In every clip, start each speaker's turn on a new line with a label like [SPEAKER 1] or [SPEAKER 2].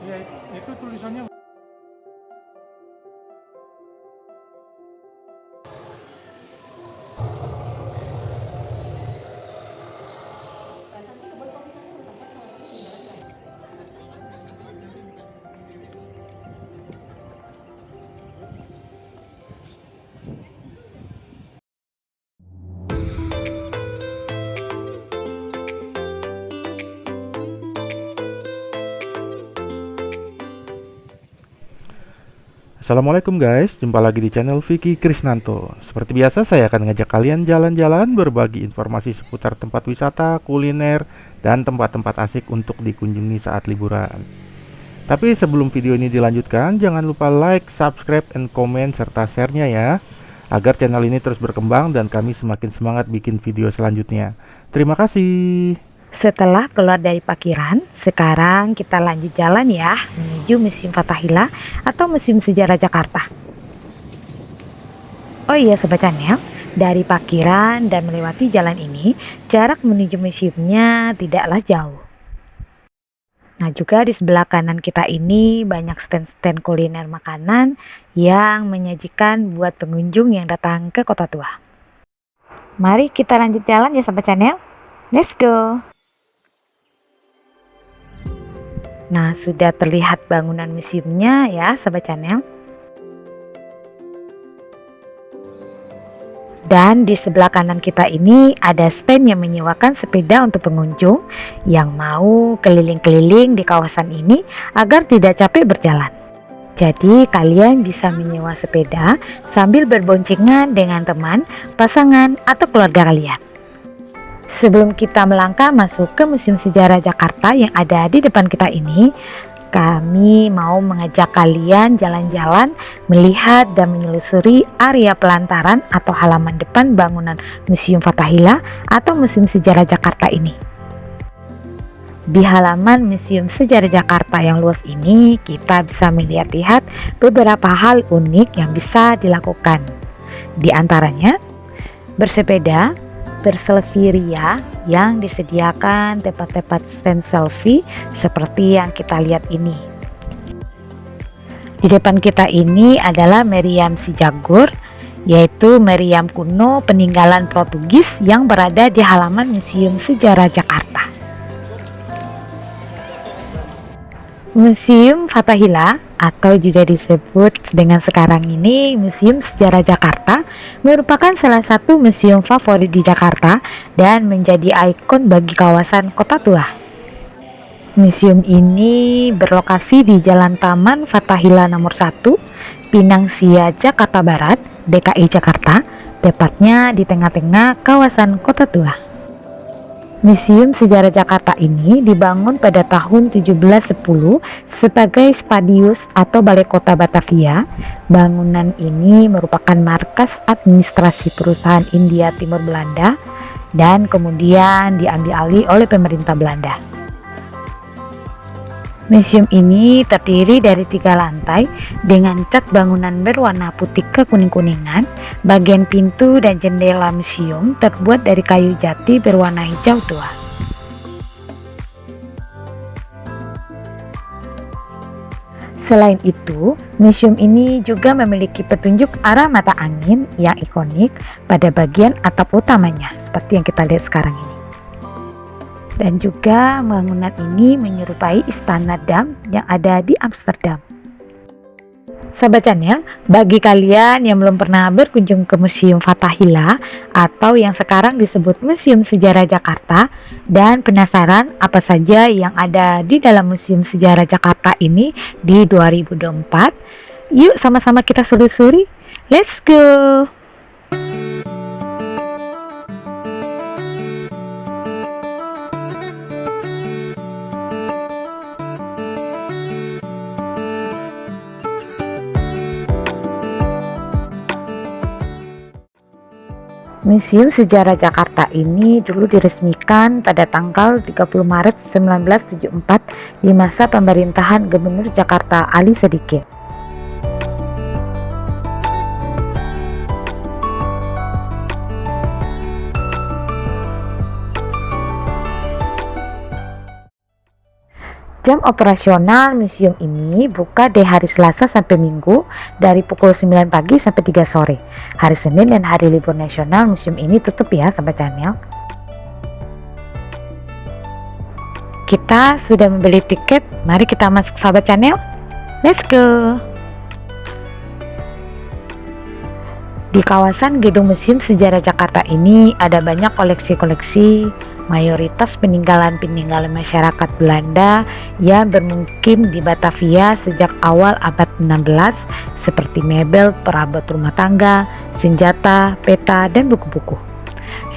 [SPEAKER 1] Iya, itu tulisannya.
[SPEAKER 2] Assalamualaikum guys, jumpa lagi di channel Vicky Krisnanto. Seperti biasa saya akan ngajak kalian jalan-jalan berbagi informasi seputar tempat wisata, kuliner, dan tempat-tempat asik untuk dikunjungi saat liburan. Tapi sebelum video ini dilanjutkan, jangan lupa like, subscribe, and komen serta share-nya ya, agar channel ini terus berkembang dan kami semakin semangat bikin video selanjutnya. Terima kasih.
[SPEAKER 3] Setelah keluar dari parkiran, sekarang kita lanjut jalan ya menuju Museum Fathahillah atau Museum Sejarah Jakarta. Oh iya Sobat Channel, dari parkiran dan melewati jalan ini, jarak menuju museumnya tidaklah jauh. Nah juga di sebelah kanan kita ini banyak stand-stand kuliner makanan yang menyajikan buat pengunjung yang datang ke Kota Tua. Mari kita lanjut jalan ya Sobat Channel, let's go! Nah, sudah terlihat bangunan museumnya ya, Sobat Channel. Dan di sebelah kanan kita ini ada stand yang menyewakan sepeda untuk pengunjung yang mau keliling-keliling di kawasan ini agar tidak capek berjalan. Jadi, kalian bisa menyewa sepeda sambil berboncengan dengan teman, pasangan, atau keluarga kalian. Sebelum kita melangkah masuk ke Museum Sejarah Jakarta yang ada di depan kita ini, kami mau mengajak kalian jalan-jalan, melihat dan menyelusuri area pelantaran atau halaman depan bangunan Museum Fathahillah atau Museum Sejarah Jakarta ini. Di halaman Museum Sejarah Jakarta yang luas ini, kita bisa melihat beberapa hal unik yang bisa dilakukan. Di antaranya, bersepeda, berselfie ria yang disediakan tempat-tempat stand selfie seperti yang kita lihat ini. Di depan kita ini adalah meriam si Jagur, yaitu meriam kuno peninggalan Portugis yang berada di halaman Museum Sejarah Jakarta. Museum Fathahillah atau juga disebut dengan sekarang ini Museum Sejarah Jakarta merupakan salah satu museum favorit di Jakarta dan menjadi ikon bagi kawasan Kota Tua. Museum ini berlokasi di Jalan Taman Fathahillah nomor 1, Pinang Sia, Jakarta Barat, DKI Jakarta, tepatnya di tengah-tengah kawasan Kota Tua. Museum Sejarah Jakarta ini dibangun pada tahun 1710 sebagai Spadius atau Balai Kota Batavia. Bangunan ini merupakan markas administrasi perusahaan India Timur Belanda dan kemudian diambil alih oleh pemerintah Belanda. Museum ini terdiri dari 3 lantai dengan cat bangunan berwarna putih kekuning-kuningan. Bagian pintu dan jendela museum terbuat dari kayu jati berwarna hijau tua. Selain itu, museum ini juga memiliki petunjuk arah mata angin yang ikonik pada bagian atap utamanya, seperti yang kita lihat sekarang ini. Dan juga bangunan ini menyerupai Istana Dam yang ada di Amsterdam. Sahabat Channel, bagi kalian yang belum pernah berkunjung ke Museum Fathahillah atau yang sekarang disebut Museum Sejarah Jakarta dan penasaran apa saja yang ada di dalam Museum Sejarah Jakarta ini di 2024, yuk sama-sama kita selusuri. Let's go! Museum Sejarah Jakarta ini dulu diresmikan pada tanggal 30 Maret 1974 di masa pemerintahan Gubernur Jakarta Ali Sadikin. Jam operasional museum ini buka di hari Selasa sampai Minggu dari pukul 9 pagi sampai 3 sore. Hari Senin dan hari libur nasional museum ini tutup ya sahabat channel. Kita sudah membeli tiket, mari kita masuk sahabat channel. Let's go! Di kawasan Gedung Museum Sejarah Jakarta ini ada banyak koleksi-koleksi, mayoritas peninggalan-peninggalan masyarakat Belanda yang bermukim di Batavia sejak awal abad 16 seperti mebel, perabot rumah tangga, senjata, peta, dan buku-buku.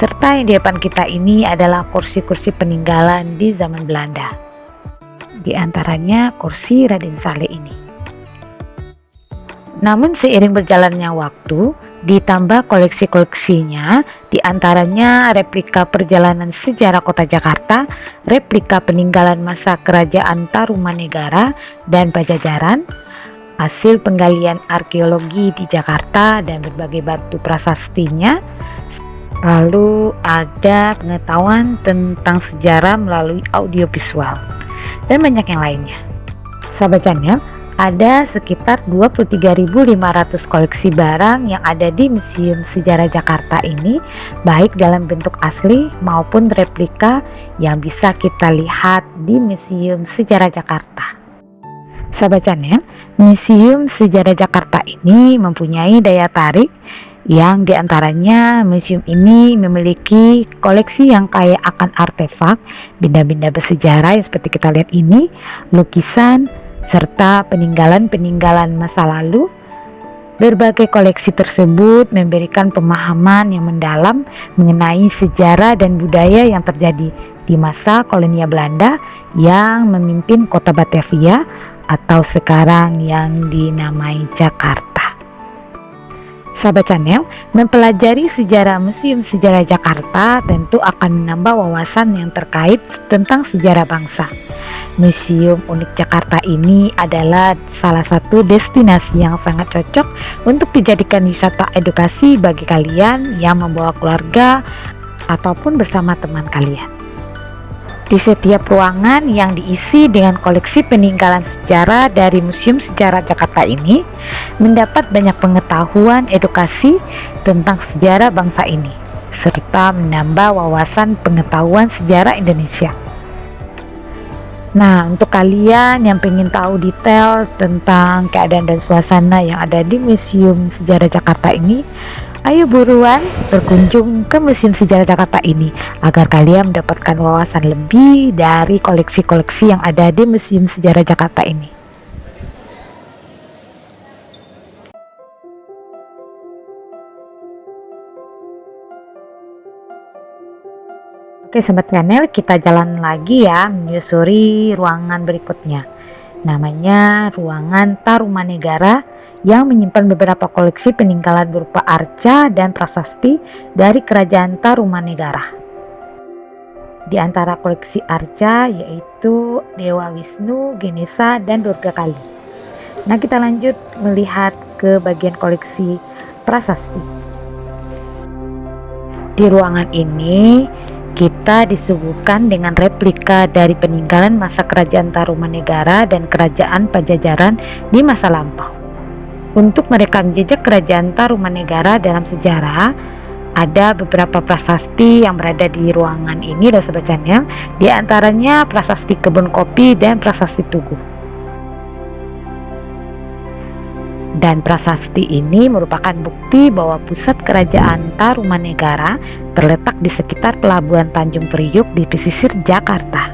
[SPEAKER 3] Serta yang di depan kita ini adalah kursi-kursi peninggalan di zaman Belanda. Di antaranya kursi Raden Saleh ini. Namun seiring berjalannya waktu, ditambah koleksi-koleksinya, diantaranya replika perjalanan sejarah kota Jakarta, replika peninggalan masa kerajaan Tarumanegara dan Pajajaran, hasil penggalian arkeologi di Jakarta dan berbagai batu prasastinya, lalu ada pengetahuan tentang sejarah melalui audiovisual, dan banyak yang lainnya. Sahabat channel, ada sekitar 23.500 koleksi barang yang ada di Museum Sejarah Jakarta ini, baik dalam bentuk asli maupun replika yang bisa kita lihat di Museum Sejarah Jakarta. Sahabat channel, Museum Sejarah Jakarta ini mempunyai daya tarik yang diantaranya museum ini memiliki koleksi yang kaya akan artefak, benda-benda bersejarah yang seperti kita lihat ini, lukisan, serta peninggalan-peninggalan masa lalu. Berbagai koleksi tersebut memberikan pemahaman yang mendalam mengenai sejarah dan budaya yang terjadi di masa kolonial Belanda yang memimpin kota Batavia atau sekarang yang dinamai Jakarta. Sahabat channel, mempelajari sejarah Museum Sejarah Jakarta tentu akan menambah wawasan yang terkait tentang sejarah bangsa. Museum Unik Jakarta ini adalah salah satu destinasi yang sangat cocok untuk dijadikan wisata edukasi bagi kalian yang membawa keluarga ataupun bersama teman kalian. Di setiap ruangan yang diisi dengan koleksi peninggalan sejarah dari Museum Sejarah Jakarta ini mendapat banyak pengetahuan edukasi tentang sejarah bangsa ini, serta menambah wawasan pengetahuan sejarah Indonesia. Nah, untuk kalian yang pengen tahu detail tentang keadaan dan suasana yang ada di Museum Sejarah Jakarta ini, ayo buruan berkunjung ke Museum Sejarah Jakarta ini agar kalian mendapatkan wawasan lebih dari koleksi-koleksi yang ada di Museum Sejarah Jakarta ini. Oke sahabat channel, kita jalan lagi ya menyusuri ruangan berikutnya. Namanya ruangan Tarumanegara yang menyimpan beberapa koleksi peninggalan berupa arca dan prasasti dari kerajaan Tarumanegara. Di antara koleksi arca yaitu Dewa Wisnu, Ganesha, dan Durga Kali. Nah, kita lanjut melihat ke bagian koleksi prasasti. Di ruangan ini kita disuguhkan dengan replika dari peninggalan masa kerajaan Tarumanegara dan kerajaan Pajajaran di masa lampau. Untuk merekam jejak kerajaan Tarumanegara dalam sejarah, ada beberapa prasasti yang berada di ruangan ini loh sobat channel. Di antaranya prasasti kebun kopi dan prasasti tugu. Dan prasasti ini merupakan bukti bahwa pusat kerajaan Tarumanegara terletak di sekitar pelabuhan Tanjung Priuk di pesisir Jakarta.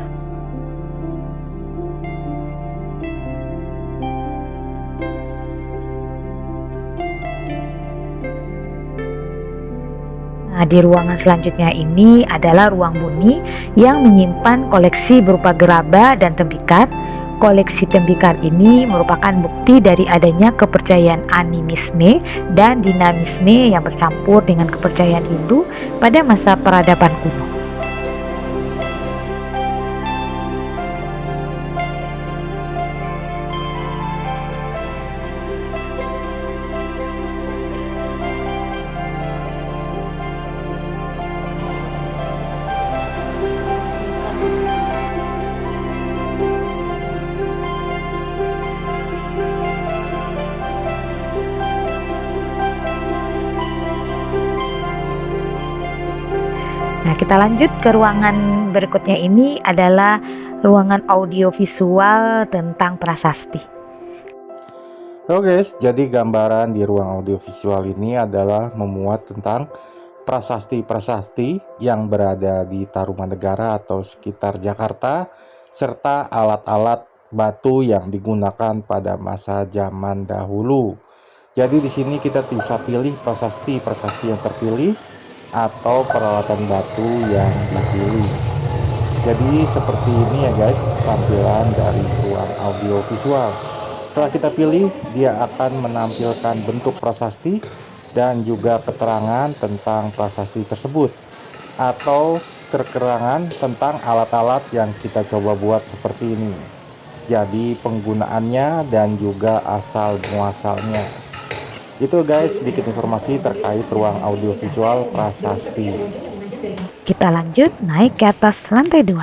[SPEAKER 3] Nah, di ruangan selanjutnya ini adalah ruang bunyi yang menyimpan koleksi berupa gerabah dan tembikar. Koleksi tembikar ini merupakan bukti dari adanya kepercayaan animisme dan dinamisme yang bercampur dengan kepercayaan Hindu pada masa peradaban kuno. Kita lanjut ke ruangan berikutnya, ini adalah ruangan audiovisual tentang prasasti.
[SPEAKER 2] Oke guys, jadi gambaran di ruang audiovisual ini adalah memuat tentang prasasti-prasasti yang berada di Tarumanegara atau sekitar Jakarta, serta alat-alat batu yang digunakan pada masa zaman dahulu. Jadi di sini kita bisa pilih prasasti-prasasti yang terpilih atau peralatan batu yang dipilih. Jadi seperti ini ya guys, tampilan dari ruang audiovisual. Setelah kita pilih, dia akan menampilkan bentuk prasasti dan juga keterangan tentang prasasti tersebut, atau keterangan tentang alat-alat yang kita coba buat seperti ini. Jadi penggunaannya dan juga asal muasalnya. Itu guys, sedikit informasi terkait ruang audiovisual prasasti.
[SPEAKER 3] Kita lanjut naik ke atas lantai 2.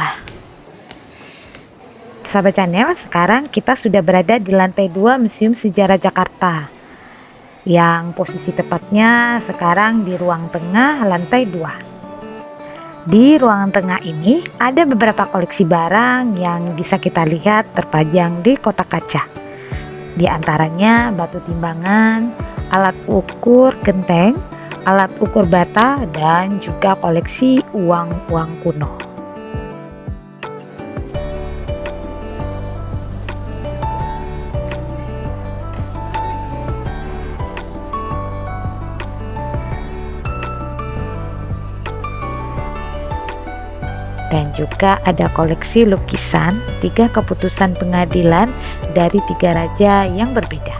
[SPEAKER 3] Sahabat channel, sekarang kita sudah berada di lantai 2 Museum Sejarah Jakarta, yang posisi tepatnya sekarang di ruang tengah lantai 2. Di ruangan tengah ini ada beberapa koleksi barang yang bisa kita lihat terpajang di kotak kaca. Di antaranya batu timbangan, alat ukur genteng, alat ukur bata, dan juga koleksi uang-uang kuno. Dan juga ada koleksi lukisan 3 keputusan pengadilan dari 3 raja yang berbeda.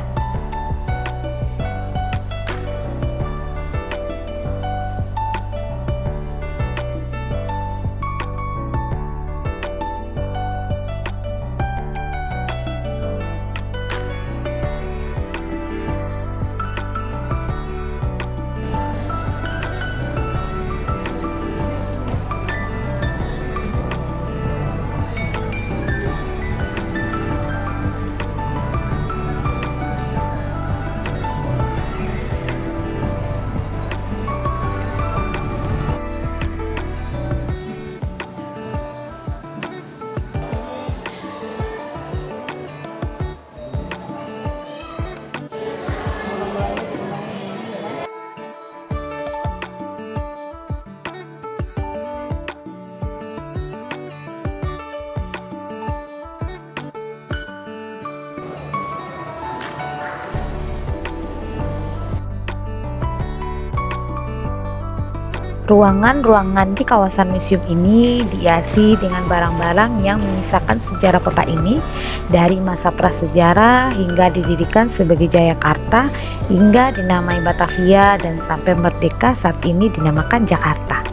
[SPEAKER 3] Ruangan-ruangan di kawasan museum ini dihiasi dengan barang-barang yang menyisakan sejarah kota ini dari masa prasejarah hingga didirikan sebagai Jayakarta, hingga dinamai Batavia, dan sampai merdeka saat ini dinamakan Jakarta.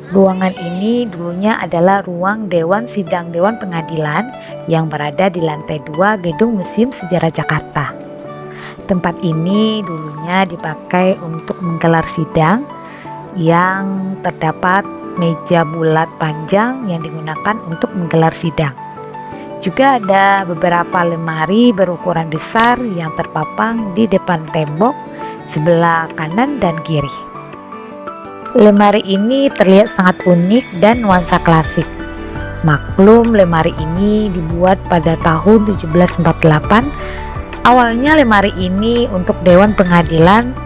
[SPEAKER 3] Ruangan ini dulunya adalah ruang Dewan Sidang Dewan Pengadilan yang berada di lantai 2 Gedung Museum Sejarah Jakarta. Tempat ini dulunya dipakai untuk menggelar sidang, yang terdapat meja bulat panjang yang digunakan untuk menggelar sidang. Juga ada beberapa lemari berukuran besar yang terpapang di depan tembok sebelah kanan dan kiri. Lemari ini terlihat sangat unik dan nuansa klasik. Maklum, lemari ini dibuat pada tahun 1748. Awalnya lemari ini untuk Dewan Pengadilan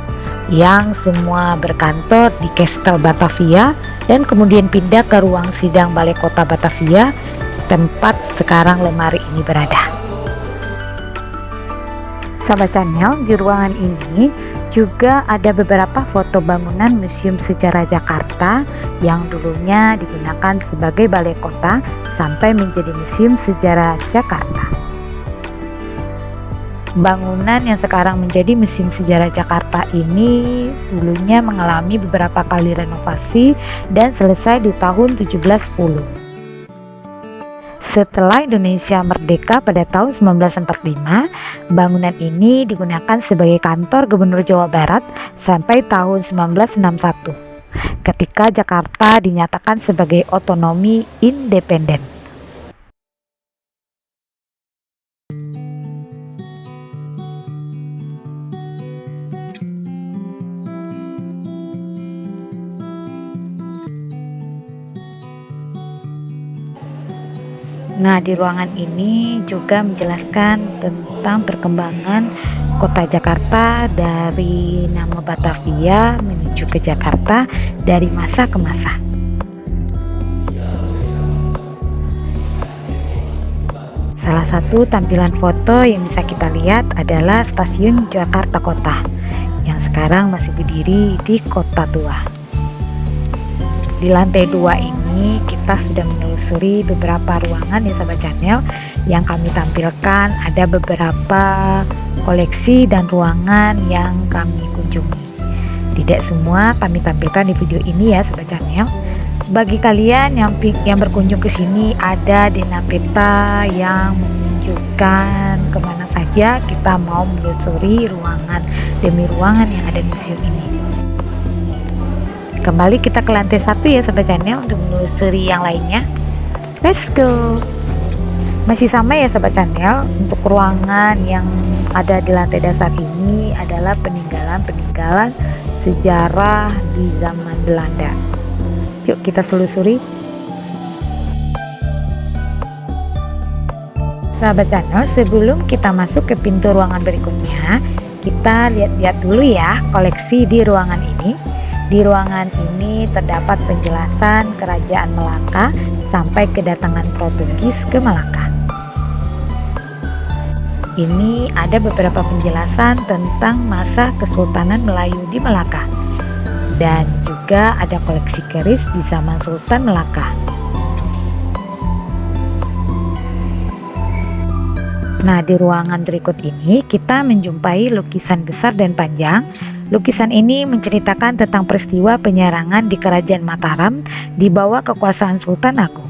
[SPEAKER 3] yang semua berkantor di Kastel Batavia, dan kemudian pindah ke ruang sidang Balai Kota Batavia, tempat sekarang lemari ini berada. Sahabat channel, di ruangan ini juga ada beberapa foto bangunan Museum Sejarah Jakarta yang dulunya digunakan sebagai balai kota sampai menjadi Museum Sejarah Jakarta. Bangunan yang sekarang menjadi Museum Sejarah Jakarta ini dulunya mengalami beberapa kali renovasi dan selesai di tahun 1710. Setelah Indonesia merdeka pada tahun 1945, bangunan ini digunakan sebagai kantor Gubernur Jawa Barat sampai tahun 1961. ketika Jakarta dinyatakan sebagai otonomi independen. Nah, di ruangan ini juga menjelaskan tentang perkembangan kota Jakarta dari nama Batavia menuju ke Jakarta dari masa ke masa. Salah satu tampilan foto yang bisa kita lihat adalah stasiun Jakarta Kota yang sekarang masih berdiri di Kota Tua. Di lantai 2 ini kita sudah menelusuri beberapa ruangan ya sahabat channel. Yang kami tampilkan ada beberapa koleksi dan ruangan yang kami kunjungi. Tidak semua kami tampilkan di video ini ya sahabat channel. Bagi kalian yang berkunjung ke sini, ada dena peta yang menunjukkan kemana saja kita mau menelusuri ruangan demi ruangan yang ada di museum ini. Kembali kita ke lantai 1 ya sahabat channel untuk menelusuri yang lainnya. Let's go. Masih sama ya sahabat channel, untuk ruangan yang ada di lantai dasar ini adalah peninggalan-peninggalan sejarah di zaman Belanda. Yuk kita telusuri. Sahabat channel, sebelum kita masuk ke pintu ruangan berikutnya, kita lihat-lihat dulu ya koleksi di ruangan ini. Di ruangan ini terdapat penjelasan kerajaan Melaka sampai kedatangan Portugis ke Malaka. Ini ada beberapa penjelasan tentang masa Kesultanan Melayu di Melaka. Dan juga ada koleksi keris di zaman Sultan Melaka. Nah, di ruangan berikut ini kita menjumpai lukisan besar dan panjang. Lukisan ini menceritakan tentang peristiwa penyerangan di Kerajaan Mataram di bawah kekuasaan Sultan Agung.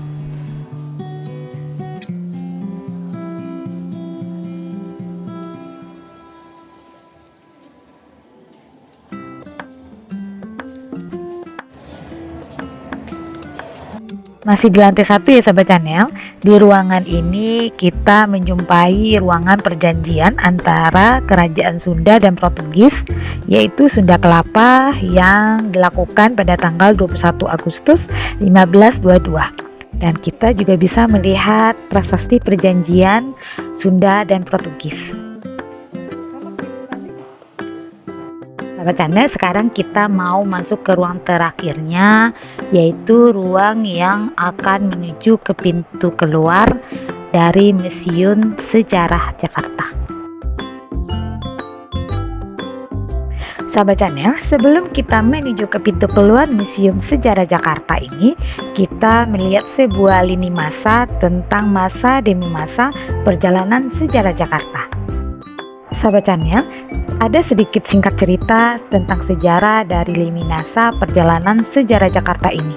[SPEAKER 3] Masih di lantai 1 ya sahabat channel. Di ruangan ini kita menjumpai ruangan perjanjian antara kerajaan Sunda dan Portugis, yaitu Sunda Kelapa yang dilakukan pada tanggal 21 Agustus 1522. Dan kita juga bisa melihat prasasti perjanjian Sunda dan Portugis. Sahabat channel, sekarang kita mau masuk ke ruang terakhirnya, yaitu ruang yang akan menuju ke pintu keluar dari Museum Sejarah Jakarta. Sahabat channel, sebelum kita menuju ke pintu keluar Museum Sejarah Jakarta ini, kita melihat sebuah lini masa tentang masa demi masa perjalanan sejarah Jakarta. Sahabat channel, ada sedikit singkat cerita tentang sejarah dari lini masa perjalanan sejarah Jakarta ini.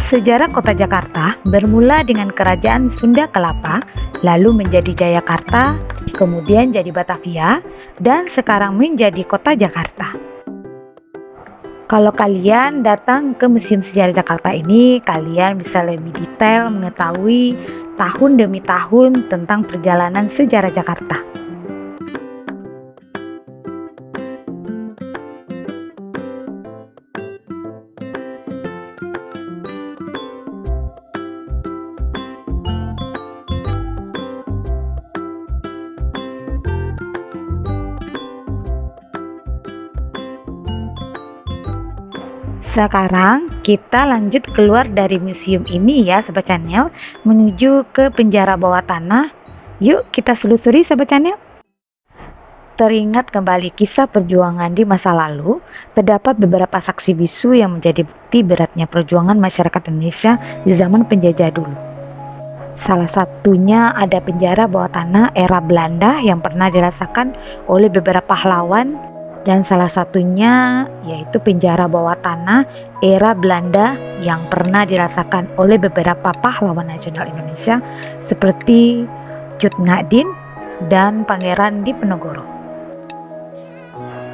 [SPEAKER 3] Sejarah kota Jakarta bermula dengan kerajaan Sunda Kelapa, lalu menjadi Jayakarta, kemudian jadi Batavia, dan sekarang menjadi kota Jakarta. Kalau kalian datang ke Museum Sejarah Jakarta ini, kalian bisa lebih detail mengetahui tahun demi tahun tentang perjalanan sejarah Jakarta. Sekarang kita lanjut keluar dari museum ini ya sahabat channel, menuju ke penjara bawah tanah. Yuk kita selusuri sahabat channel. Teringat kembali kisah perjuangan di masa lalu, terdapat beberapa saksi bisu yang menjadi bukti beratnya perjuangan masyarakat Indonesia di zaman penjajah dulu. Salah satunya ada penjara bawah tanah era Belanda yang pernah dirasakan oleh beberapa pahlawan. Dan salah satunya yaitu penjara bawah tanah era Belanda yang pernah dirasakan oleh beberapa pahlawan nasional Indonesia seperti Cut Ngadin dan Pangeran Diponegoro.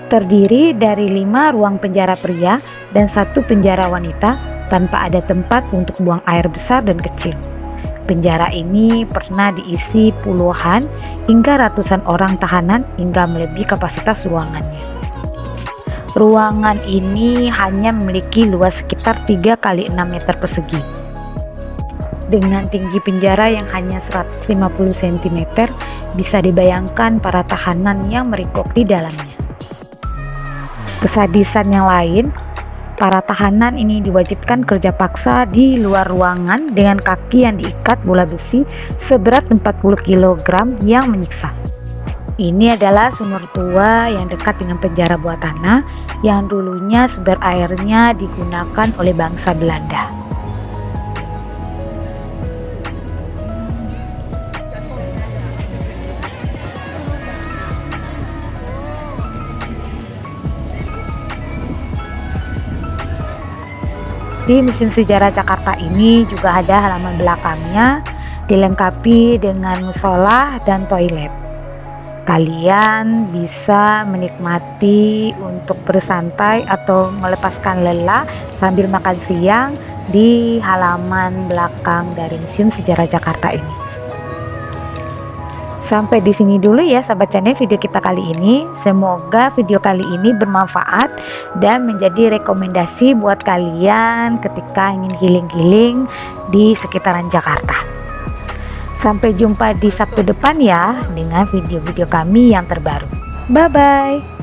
[SPEAKER 3] Terdiri dari 5 ruang penjara pria dan 1 penjara wanita tanpa ada tempat untuk buang air besar dan kecil. Penjara ini pernah diisi puluhan hingga ratusan orang tahanan hingga melebihi kapasitas ruangannya. Ruangan ini hanya memiliki luas sekitar 3 kali 6 meter persegi. Dengan tinggi penjara yang hanya 150 cm, bisa dibayangkan para tahanan yang meringkuk di dalamnya. Kesadisan yang lain, para tahanan ini diwajibkan kerja paksa di luar ruangan dengan kaki yang diikat bola besi seberat 40 kg yang menyiksa. Ini adalah sumur tua yang dekat dengan penjara bawah tanah yang dulunya sumber airnya digunakan oleh bangsa Belanda. Di Museum Sejarah Jakarta ini juga ada halaman belakangnya dilengkapi dengan musola dan toilet. Kalian bisa menikmati untuk bersantai atau melepaskan lelah sambil makan siang di halaman belakang dari Museum Sejarah Jakarta ini. Sampai di sini dulu ya sahabat channel video kita kali ini. Semoga video kali ini bermanfaat dan menjadi rekomendasi buat kalian ketika ingin healing-healing di sekitaran Jakarta. Sampai jumpa di Sabtu depan ya dengan video-video kami yang terbaru. Bye bye.